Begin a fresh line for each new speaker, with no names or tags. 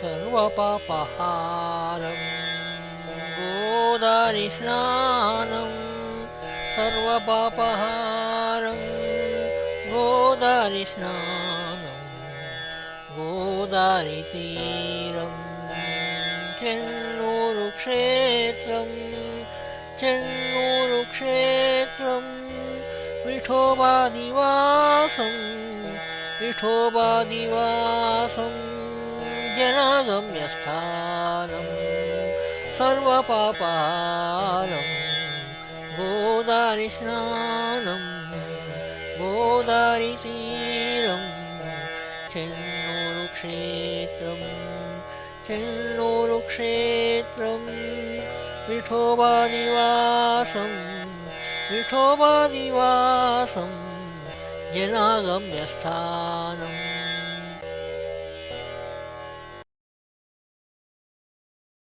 सर्वपापहारं गोदारिस्नानं सर्वपापहारं गोदारिस्नानं गोदारितीरं चेन्नूरुक्षेत्रं चेन्नूरुक्षेत्रं विठोबानिवासं विठोबानिवासं जनागम्यस्थानं सर्वपापहारं गोदारिस्नानं गोदारितीरं चेन्नूरुक्षेत्रं चेन्नूरुक्षेत्रं विठोबानिवासं विठोबानिवासं जनागम्यस्थानं